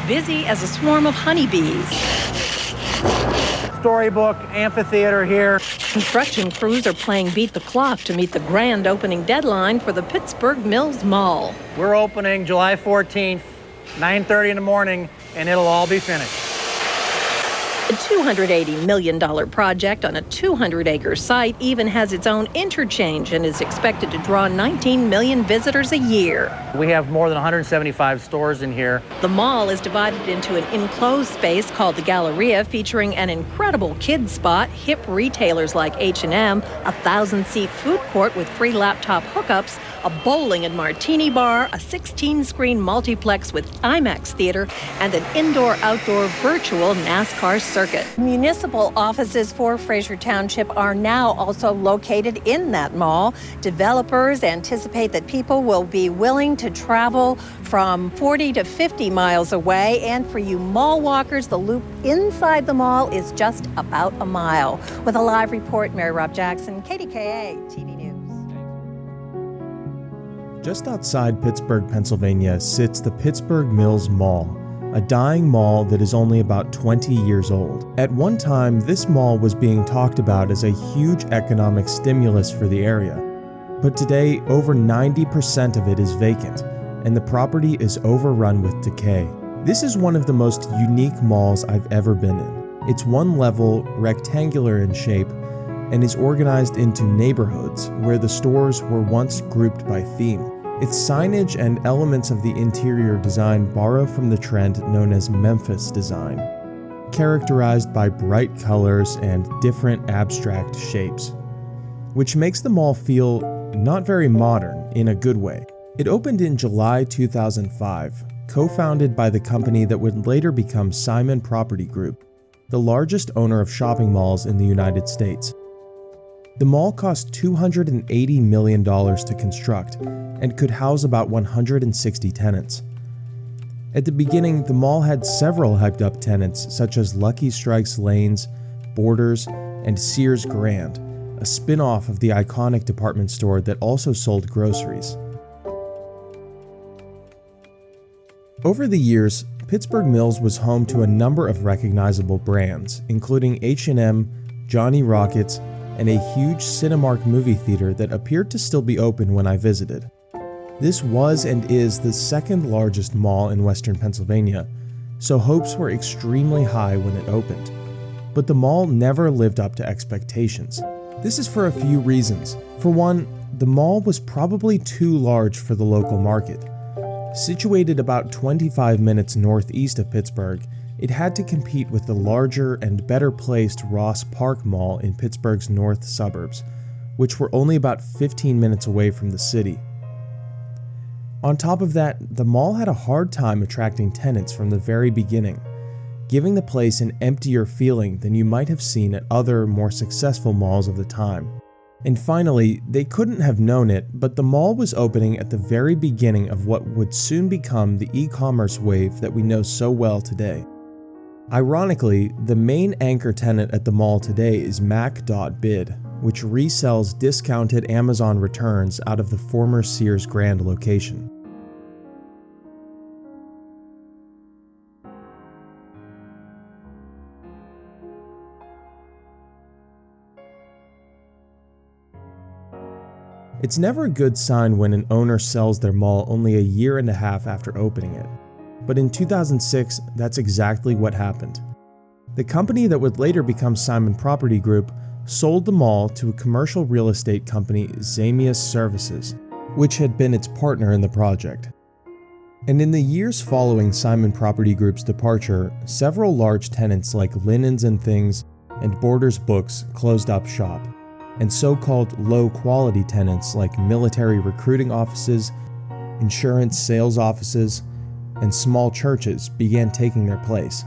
busy as a swarm of honeybees. Storybook amphitheater here. Construction crews are playing beat the clock to meet the grand opening deadline for the Pittsburgh Mills Mall. We're opening July 14th, 9:30 in the morning, and it'll all be finished. The $280 million project on a 200-acre site even has its own interchange and is expected to draw 19 million visitors a year. We have more than 175 stores in here. The mall is divided into an enclosed space called the Galleria, featuring an incredible kids spot, hip retailers like H&M, a 1,000-seat food court with free laptop hookups, a bowling and martini bar, a 16-screen multiplex with IMAX theater, and an indoor-outdoor virtual NASCAR circuit. Municipal offices for Fraser Township are now also located in that mall. Developers anticipate that people will be willing to travel from 40 to 50 miles away, and for you mall walkers, the loop inside the mall is just about a mile. With a live report, Mary Rob Jackson, KDKA TV News. Just outside Pittsburgh, Pennsylvania, sits the Pittsburgh Mills Mall, a dying mall that is only about 20 years old. At one time, this mall was being talked about as a huge economic stimulus for the area. But today, over 90% of it is vacant, and the property is overrun with decay. This is one of the most unique malls I've ever been in. It's one level, rectangular in shape, and is organized into neighborhoods where the stores were once grouped by theme. Its signage and elements of the interior design borrow from the trend known as Memphis design, characterized by bright colors and different abstract shapes, which makes the mall feel not very modern in a good way. It opened in July 2005, co-founded by the company that would later become Simon Property Group, the largest owner of shopping malls in the United States. The mall cost $280 million to construct and could house about 160 tenants. At the beginning, the mall had several hyped-up tenants such as Lucky Strike's Lanes, Borders, and Sears Grand, a spin-off of the iconic department store that also sold groceries. Over the years, Pittsburgh Mills was home to a number of recognizable brands, including H&M, Johnny Rockets, and a huge Cinemark movie theater that appeared to still be open when I visited. This was and is the second largest mall in western Pennsylvania, so hopes were extremely high when it opened. But the mall never lived up to expectations. This is for a few reasons. For one, the mall was probably too large for the local market. Situated about 25 minutes northeast of Pittsburgh, it had to compete with the larger and better placed Ross Park Mall in Pittsburgh's north suburbs, which were only about 15 minutes away from the city. On top of that, the mall had a hard time attracting tenants from the very beginning, giving the place an emptier feeling than you might have seen at other, more successful malls of the time. And finally, they couldn't have known it, but the mall was opening at the very beginning of what would soon become the e-commerce wave that we know so well today. Ironically, the main anchor tenant at the mall today is Mac.bid, which resells discounted Amazon returns out of the former Sears Grand location. It's never a good sign when an owner sells their mall only a year and a half after opening it. But in 2006, that's exactly what happened. The company that would later become Simon Property Group sold the mall to a commercial real estate company, Zamius Services, which had been its partner in the project. And in the years following Simon Property Group's departure, several large tenants like Linens and Things and Borders Books closed up shop, and so-called low-quality tenants like military recruiting offices, insurance sales offices, and small churches began taking their place.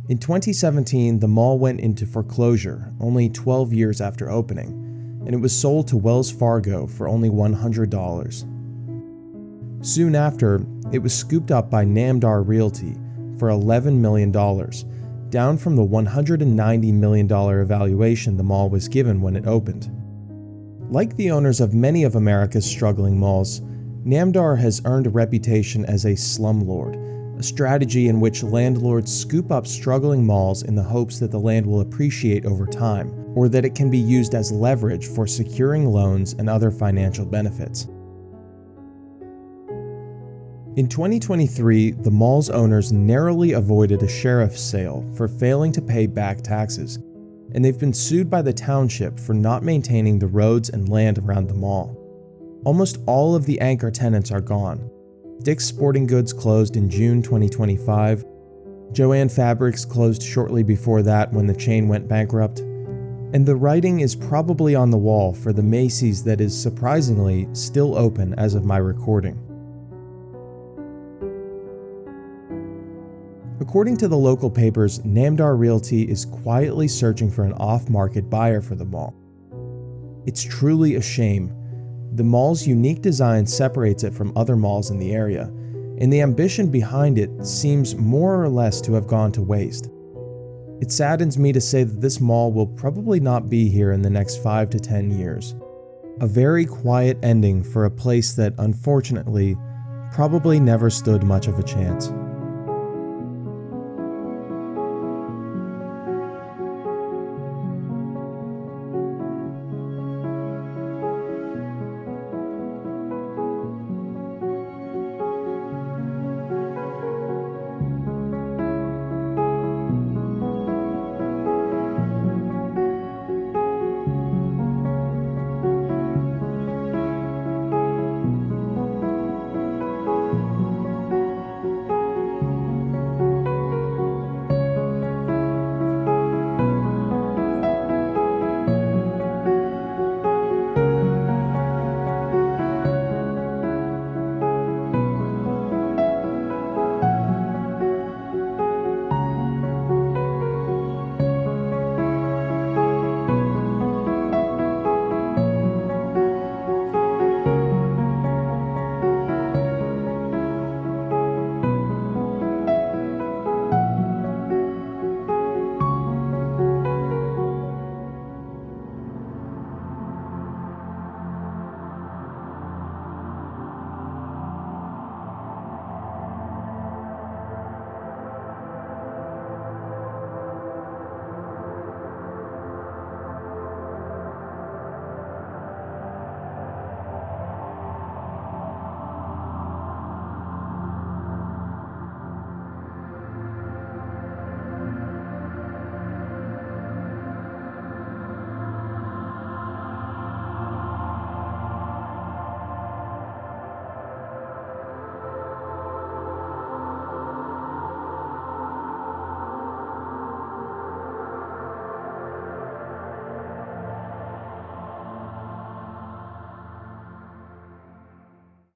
In 2017, the mall went into foreclosure only 12 years after opening, and it was sold to Wells Fargo for only $100. Soon after, it was scooped up by Namdar Realty for $11 million, down from the $190 million evaluation the mall was given when it opened. Like the owners of many of America's struggling malls, Namdar has earned a reputation as a slumlord, a strategy in which landlords scoop up struggling malls in the hopes that the land will appreciate over time, or that it can be used as leverage for securing loans and other financial benefits. In 2023, the mall's owners narrowly avoided a sheriff's sale for failing to pay back taxes, and they've been sued by the township for not maintaining the roads and land around the mall. Almost all of the anchor tenants are gone. Dick's Sporting Goods closed in June 2025. Joann Fabrics closed shortly before that when the chain went bankrupt. And the writing is probably on the wall for the Macy's that is surprisingly still open as of my recording. According to the local papers, Namdar Realty is quietly searching for an off-market buyer for the mall. It's truly a shame. The mall's unique design separates it from other malls in the area, and the ambition behind it seems more or less to have gone to waste. It saddens me to say that this mall will probably not be here in the next 5 to 10 years. A very quiet ending for a place that, unfortunately, probably never stood much of a chance.